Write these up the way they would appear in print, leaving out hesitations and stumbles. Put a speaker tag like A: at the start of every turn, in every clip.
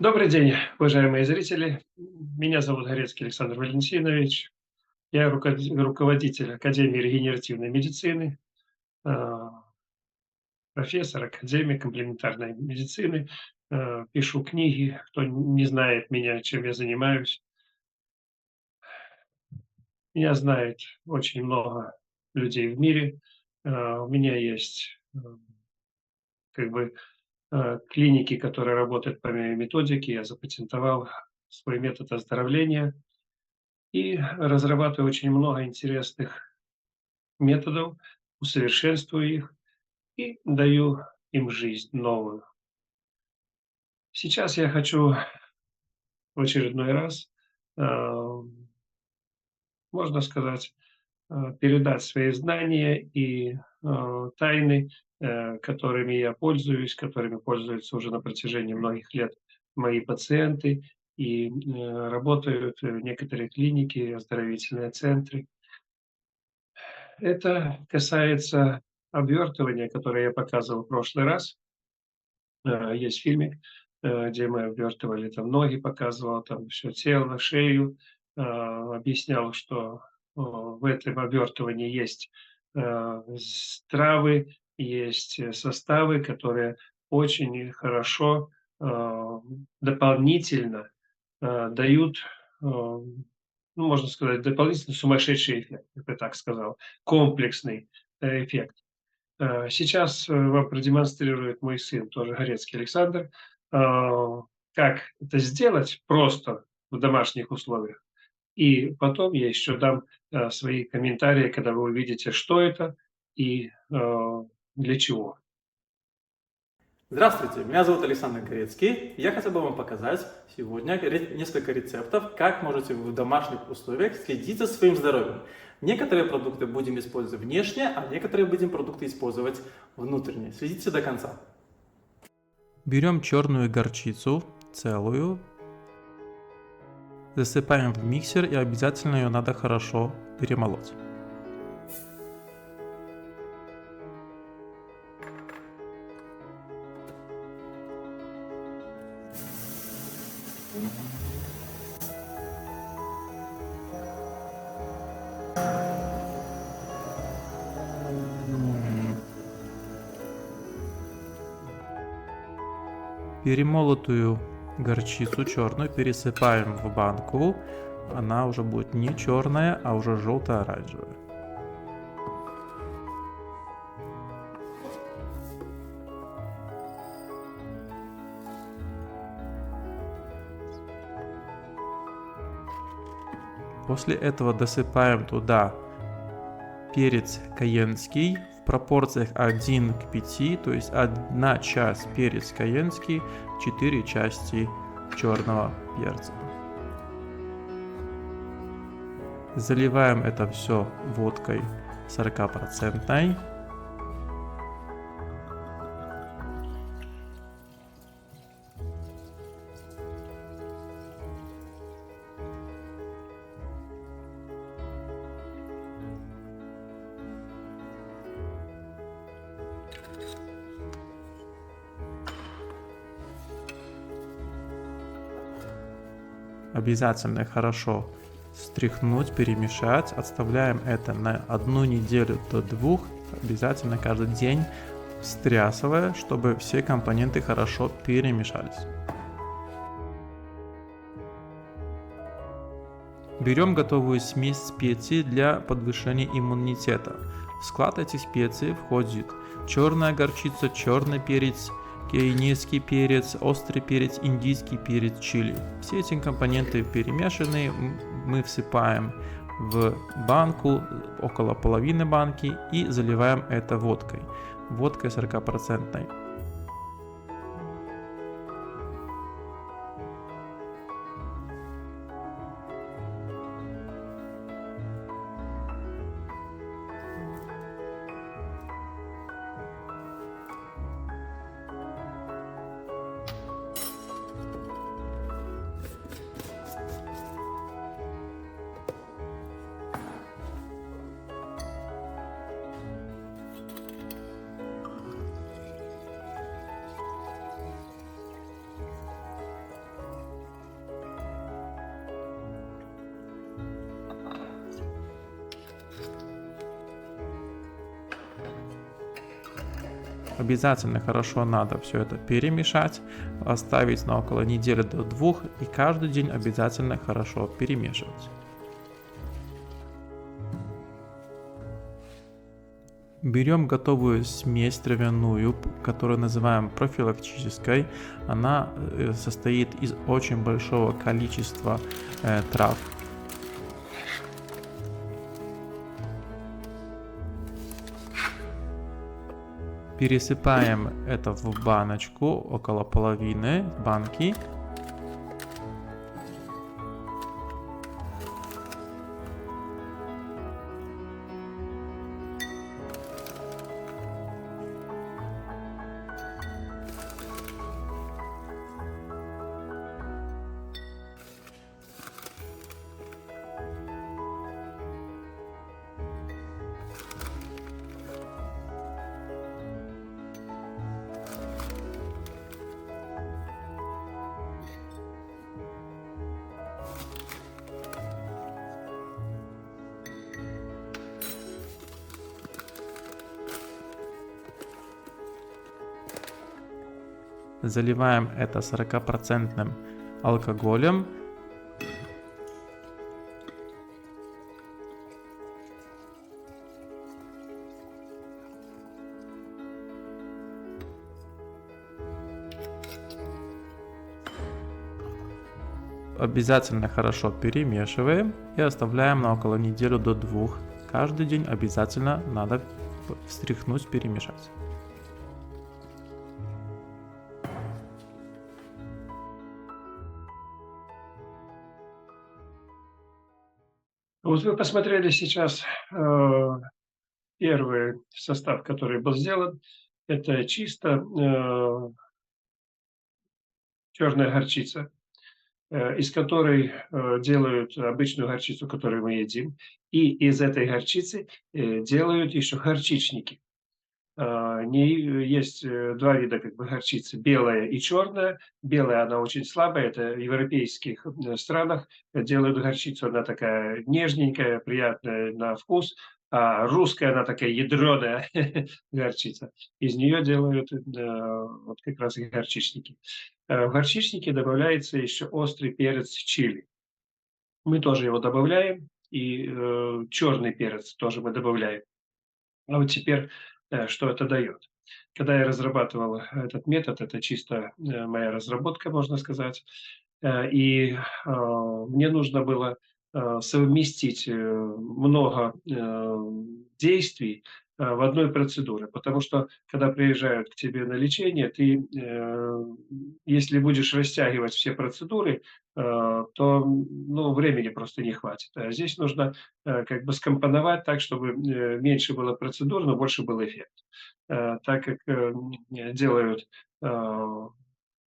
A: Добрый день, уважаемые зрители. Меня зовут Горецкий Александр Валентинович. Я руководитель Академии регенеративной медицины, а, профессор, академик комплементарной медицины. Пишу книги. Кто не знает меня, чем я занимаюсь, меня знает очень много людей в мире. У меня есть как бы клиники, которые работают по моей методике. Я запатентовал свой метод оздоровления и разрабатываю очень много интересных методов, усовершенствую их и даю им жизнь новую. Сейчас я хочу в очередной раз, а, можно сказать, передать свои знания и тайны, которыми я пользуюсь, которыми пользуются уже на протяжении многих лет мои пациенты и работают некоторые клиники, оздоровительные центры. Это касается обвертывания, которое я показывал в прошлый раз. Есть фильмик, где мы обвертывали там ноги, показывал там все тело, шею, объяснял, что в этом обвертывании есть травы, есть составы, которые очень хорошо дополнительно дают, ну, можно сказать, дополнительно сумасшедший эффект, я бы так сказал, комплексный эффект. Сейчас вам продемонстрирует мой сын, тоже Горецкий Александр, а, как это сделать просто в домашних условиях. И потом я еще дам свои комментарии, когда вы увидите, что это и для чего.
B: Здравствуйте, меня зовут Александр Корецкий. Я хотел бы вам показать сегодня несколько рецептов, как можете вы в домашних условиях следить за своим здоровьем. Некоторые продукты будем использовать внешне, а некоторые будем продукты использовать внутренне. Следите до конца. Берем черную горчицу, целую, засыпаем в миксер и обязательно ее надо хорошо перемолоть. Перемолотую горчицу черную пересыпаем в банку. Она уже будет не черная, а уже желто-оранжевая. После этого досыпаем туда перец каенский в пропорциях 1 к 5, то есть 1 часть перец каенский, 4 части черного перца. Заливаем это все водкой 40%. Обязательно хорошо стряхнуть, перемешать. Отставляем это на 1 неделю до 2. Обязательно каждый день встрясывая, чтобы все компоненты хорошо перемешались. Берем готовую смесь специй для подвышения иммунитета. В склад этих специй входит черная горчица, черный перец, киенийский перец, острый перец, индийский перец, чили. Все эти компоненты перемешаны, мы всыпаем в банку, около половины банки, и заливаем это водкой. Водкой 40%. Обязательно хорошо надо все это перемешать, оставить на около недели до 2 и каждый день обязательно хорошо перемешивать. Берем готовую смесь травяную, которую называем профилактической. Она состоит из очень большого количества трав. Пересыпаем это в баночку, около половины банки. Заливаем это 40% алкоголем. Обязательно хорошо перемешиваем и оставляем на около недели до 2. Каждый день обязательно надо встряхнуть, перемешать.
A: Вот вы посмотрели сейчас первый состав, который был сделан. Это чисто черная горчица, из которой делают обычную горчицу, которую мы едим. И из этой горчицы делают еще горчичники. Есть два вида как бы горчицы: белая и черная. Белая, она очень слабая, это в европейских странах делают горчицу, она такая нежненькая, приятная на вкус, а русская, она такая ядреная горчица. Из нее делают вот как раз и горчичники. В горчичники добавляется еще острый перец чили. Мы тоже его добавляем, и черный перец тоже мы добавляем. А вот теперь, что это дает? Когда я разрабатывал этот метод, это чисто моя разработка, можно сказать, и мне нужно было совместить много действий в одной процедуре, потому что когда приезжают к тебе на лечение, ты, если будешь растягивать все процедуры, то ну, времени просто не хватит. А здесь нужно как бы скомпоновать так, чтобы меньше было процедур, но больше был эффект. Так как делают в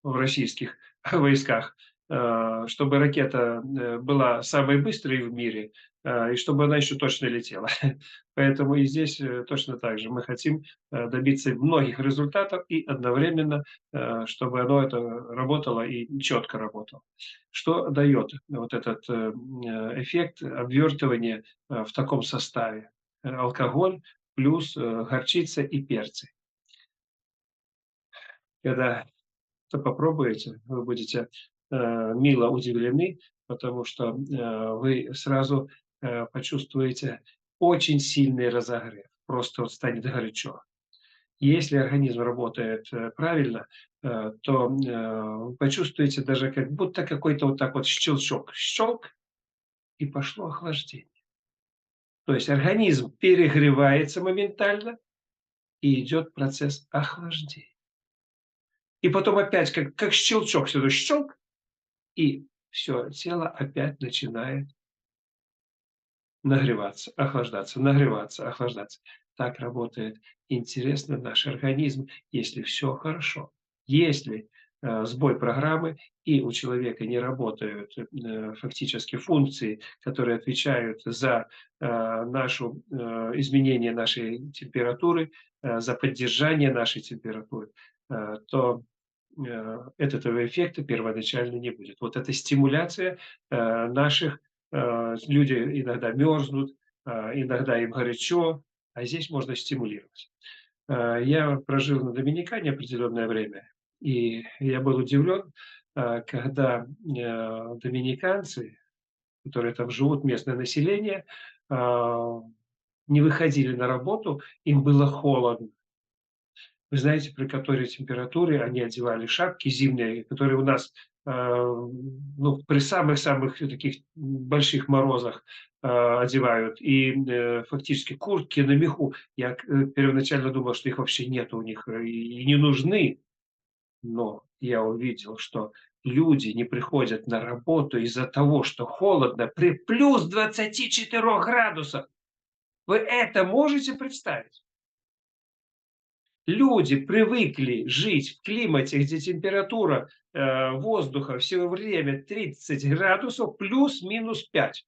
A: российских войсках, чтобы ракета была самой быстрой в мире, и чтобы она еще точно летела. Поэтому и здесь точно так же. Мы хотим добиться многих результатов и одновременно, чтобы оно это работало и четко работало. Что дает вот этот эффект обвертывания в таком составе? Алкоголь плюс горчица и перцы. Когда это попробуете, вы будете мило удивлены, потому что вы сразу почувствуете очень сильный разогрев. Просто вот станет горячо. Если организм работает правильно, то вы почувствуете даже как будто какой-то вот так вот щелчок. Щелк, и пошло охлаждение. То есть организм перегревается моментально, и идет процесс охлаждения. И потом опять как щелчок, сюда щелк, и все, тело опять начинает нагреваться, охлаждаться, нагреваться, охлаждаться. Так работает, интересно, наш организм, если все хорошо. Если сбой программы и у человека не работают фактически функции, которые отвечают за нашу изменение нашей температуры, за поддержание нашей температуры, то этого эффекта первоначально не будет. Вот эта стимуляция наших, люди иногда мерзнут, иногда им горячо, а здесь можно стимулировать. Я прожил на Доминикане определенное время, и я был удивлен, когда доминиканцы, которые там живут, местное население, а, не выходили на работу, им было холодно. Вы знаете, при которой температуре они одевали шапки зимние, которые у нас, ну, при самых-самых таких больших морозах, одевают. И, фактически куртки на меху. Я первоначально думал, что их вообще нет у них, и не нужны. Но я увидел, что люди не приходят на работу из-за того, что холодно при плюс 24 градусах. Вы это можете представить? Люди привыкли жить в климате, где температура, воздуха все время 30 градусов плюс-минус 5.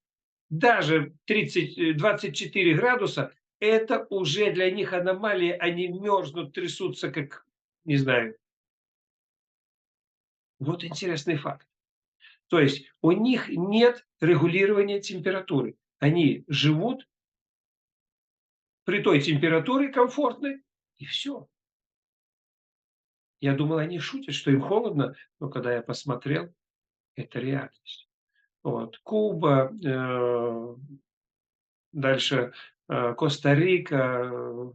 A: Даже 24 градуса — это уже для них аномалия. Они мерзнут, трясутся, как, не знаю. Вот интересный факт. То есть у них нет регулирования температуры. Они живут при той температуре комфортной, и все. Я думал, они шутят, что им холодно, но когда я посмотрел, это реальность. Вот. Куба, дальше, Коста-Рика,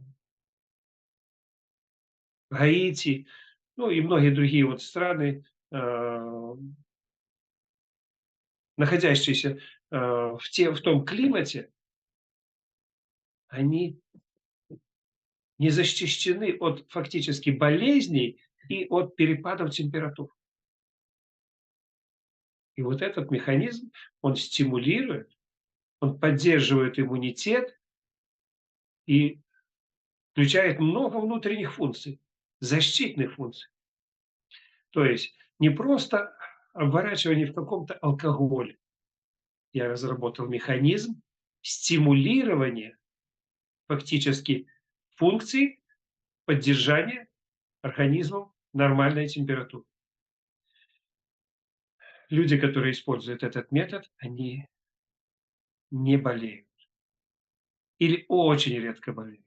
A: Гаити, ну и многие другие вот страны, находящиеся, в том климате, они не защищены от фактически болезней и от перепадов температур. И вот этот механизм, он стимулирует, он поддерживает иммунитет и включает много внутренних функций, защитных функций. То есть не просто оборачивание в каком-то алкоголе. Я разработал механизм стимулирования фактически функций поддержания организмом нормальной температуры. Люди, которые используют этот метод, они не болеют или очень редко болеют.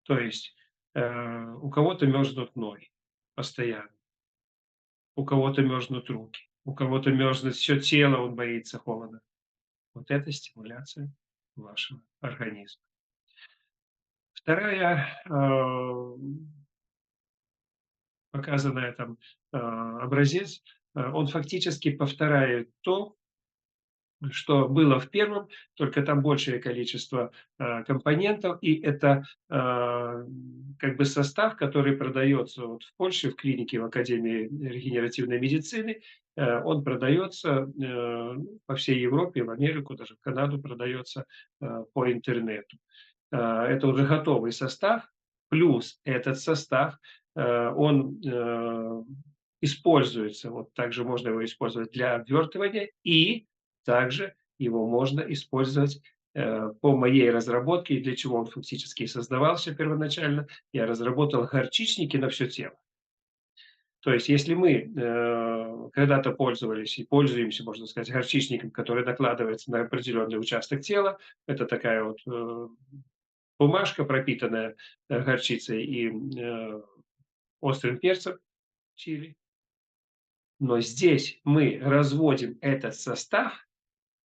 A: То есть у кого-то мерзнут ноги постоянно, у кого-то мерзнут руки, у кого-то мерзнет все тело, он боится холода. Вот это стимуляция вашего организма. Вторая, показанная там, образец, он фактически повторяет то, что было в первом, только там большее количество компонентов, и это как бы состав, который продается вот в Польше, в клинике, в Академии регенеративной медицины, он продается по всей Европе, в Америку, даже в Канаду продается по интернету. Это уже готовый состав, плюс этот состав, он используется, вот также можно его использовать для обвертывания, и также его можно использовать по моей разработке, и для чего он фактически и создавался первоначально. Я разработал горчичники на все тело. То есть, если мы когда-то пользовались и пользуемся, можно сказать, горчичником, который накладывается на определенный участок тела, это такая вот бумажка, пропитанная горчицей и острым перцем чили. Но здесь мы разводим этот состав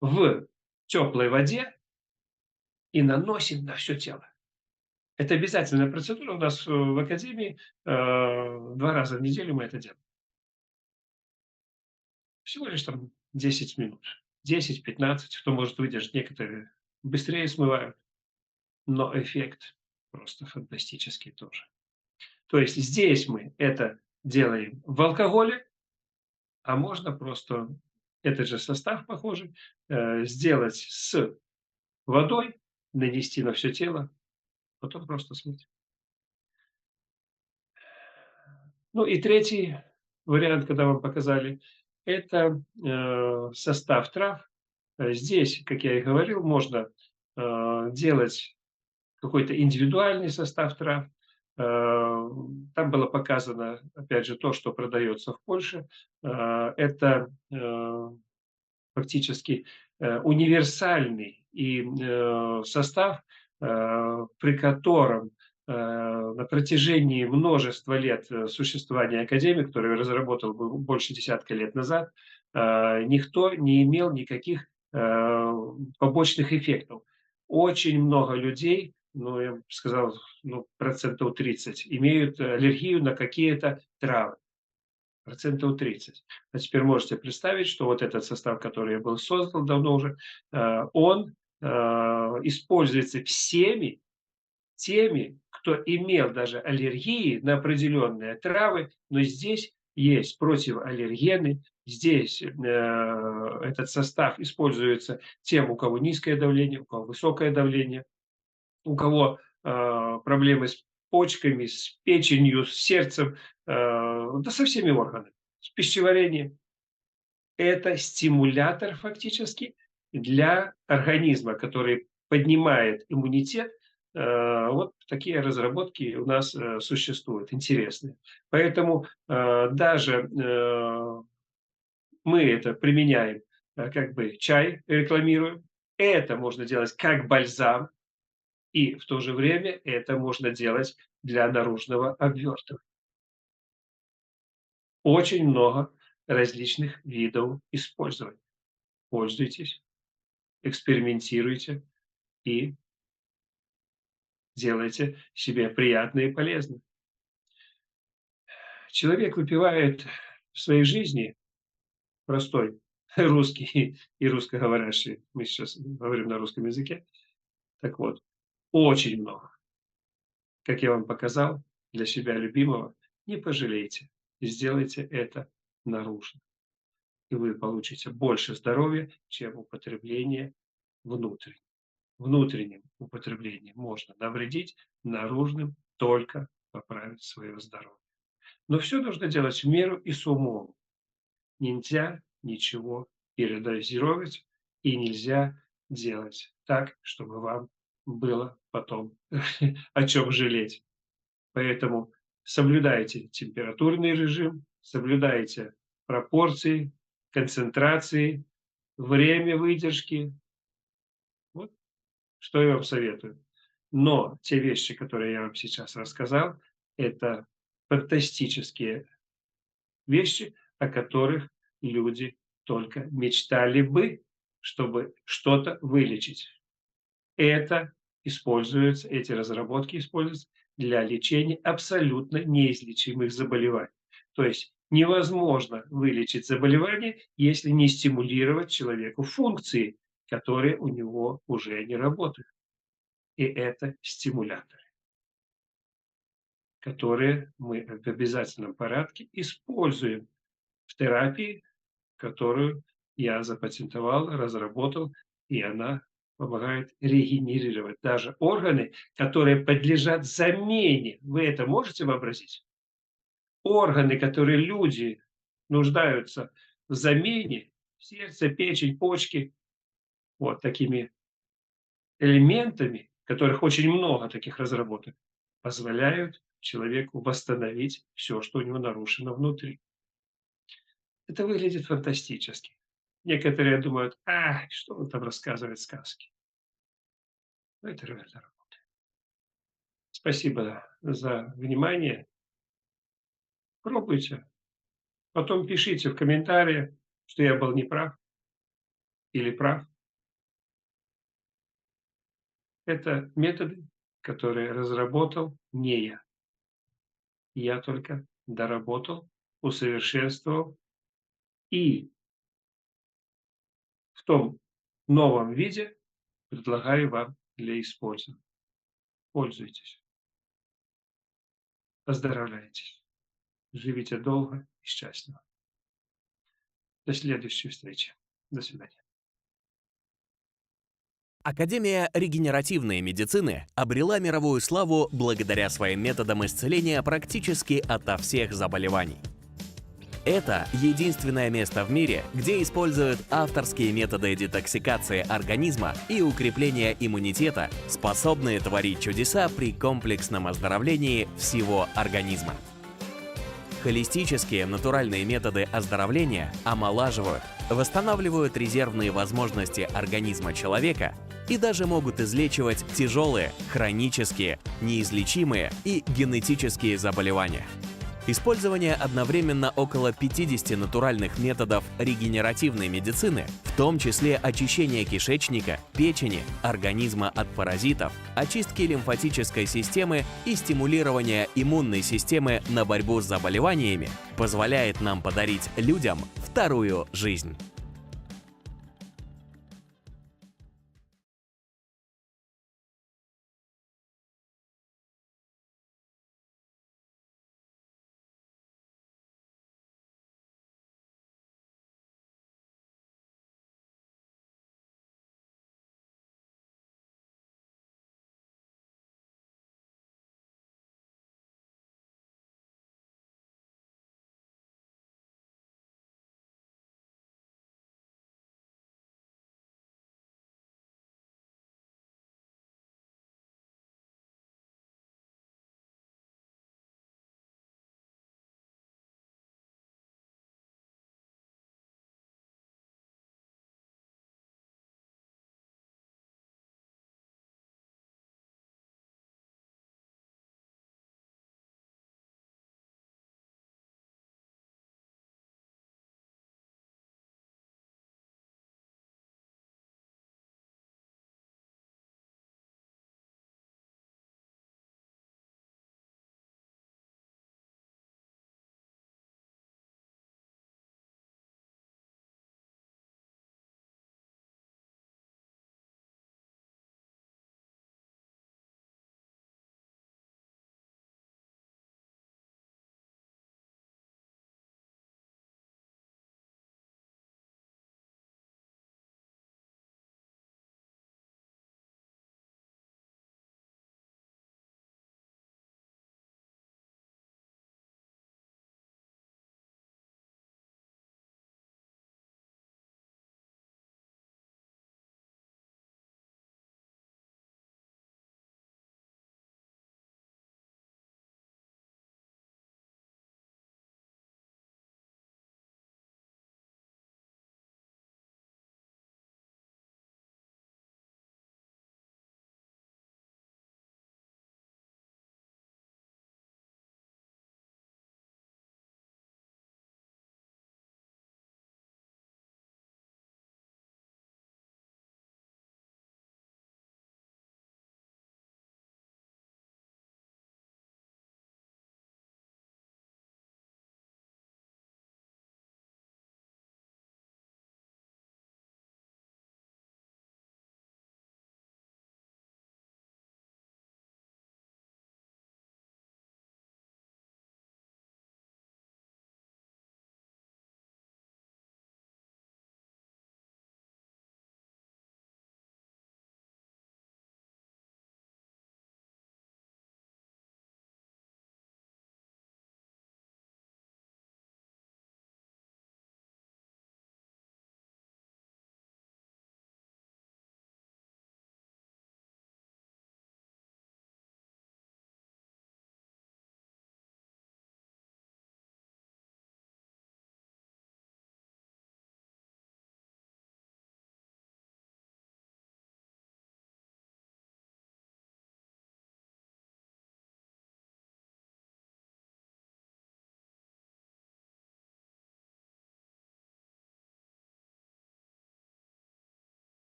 A: в теплой воде и наносим на все тело. Это обязательная процедура у нас в академии. 2 раза в неделю мы это делаем. Всего лишь там 10 минут. 10-15, кто может выдержать, некоторые быстрее смывают, но эффект просто фантастический тоже. То есть здесь мы это делаем в алкоголе, а можно просто этот же состав похожий сделать с водой, нанести на все тело, потом просто смыть. Ну и третий вариант, когда вам показали, это состав трав. Здесь, как я и говорил, можно делать какой-то индивидуальный состав трав. Там было показано, опять же, то, что продается в Польше. Это фактически универсальный и состав, при котором на протяжении множества лет существования Академии, которую разработал больше десятка лет назад, никто не имел никаких побочных эффектов. Очень много людей, ну, я бы сказал, ну, 30%, имеют аллергию на какие-то травы. 30%. А теперь можете представить, что вот этот состав, который я был создан давно уже, он используется всеми теми, кто имел даже аллергии на определенные травы, но здесь есть противоаллергены, здесь этот состав используется тем, у кого низкое давление, у кого высокое давление, у кого проблемы с почками, с печенью, с сердцем, да со всеми органами, с пищеварением. Это стимулятор фактически для организма, который поднимает иммунитет. Вот такие разработки у нас существуют, интересные. Поэтому даже мы это применяем, как бы чай рекламируем. Это можно делать как бальзам, и в то же время это можно делать для наружного обвертывания. Очень много различных видов использования. Пользуйтесь, экспериментируйте и делайте себе приятно и полезно. Человек выпивает в своей жизни, простой русский и русскоговорящий, мы сейчас говорим на русском языке, так вот, очень много. Как я вам показал, для себя любимого, не пожалейте, сделайте это наружно. И вы получите больше здоровья, чем употребление внутреннего. Внутренним употреблением можно навредить, наружным только поправить свое здоровье. Но все нужно делать в меру и с умом. Нельзя ничего передозировать и нельзя делать так, чтобы вам было потом о чем жалеть. Поэтому соблюдайте температурный режим, соблюдайте пропорции, концентрации, время выдержки. Вот что я вам советую. Но те вещи, которые я вам сейчас рассказал, это фантастические вещи, о которых люди только мечтали бы, чтобы что-то вылечить. Это используется, эти разработки используются для лечения абсолютно неизлечимых заболеваний. То есть невозможно вылечить заболевание, если не стимулировать человеку функции, которые у него уже не работают. И это стимуляторы, которые мы в обязательном порядке используем в терапии, которую я запатентовал, разработал, и она помогает регенерировать даже органы, которые подлежат замене. Вы это можете вообразить? Органы, которые люди нуждаются в замене, сердце, печень, почки, вот такими элементами, которых очень много таких разработок, позволяют человеку восстановить все, что у него нарушено внутри. Это выглядит фантастически. Некоторые думают, что он там рассказывает сказки. Но это реально работает. Спасибо за внимание. Пробуйте. Потом пишите в комментариях, что я был неправ или прав. Это методы, которые разработал не я. Я только доработал, усовершенствовал и в том новом виде предлагаю вам для использования. Пользуйтесь. Поздравляйтесь. Живите долго и счастливо. До следующей встречи. До свидания.
C: Академия регенеративной медицины обрела мировую славу благодаря своим методам исцеления практически ото всех заболеваний. Это единственное место в мире, где используют авторские методы детоксикации организма и укрепления иммунитета, способные творить чудеса при комплексном оздоровлении всего организма. Холистические натуральные методы оздоровления омолаживают, восстанавливают резервные возможности организма человека и даже могут излечивать тяжелые, хронические, неизлечимые и генетические заболевания. Использование одновременно около 50 натуральных методов регенеративной медицины, в том числе очищение кишечника, печени, организма от паразитов, очистки лимфатической системы и стимулирования иммунной системы на борьбу с заболеваниями, позволяет нам подарить людям вторую жизнь.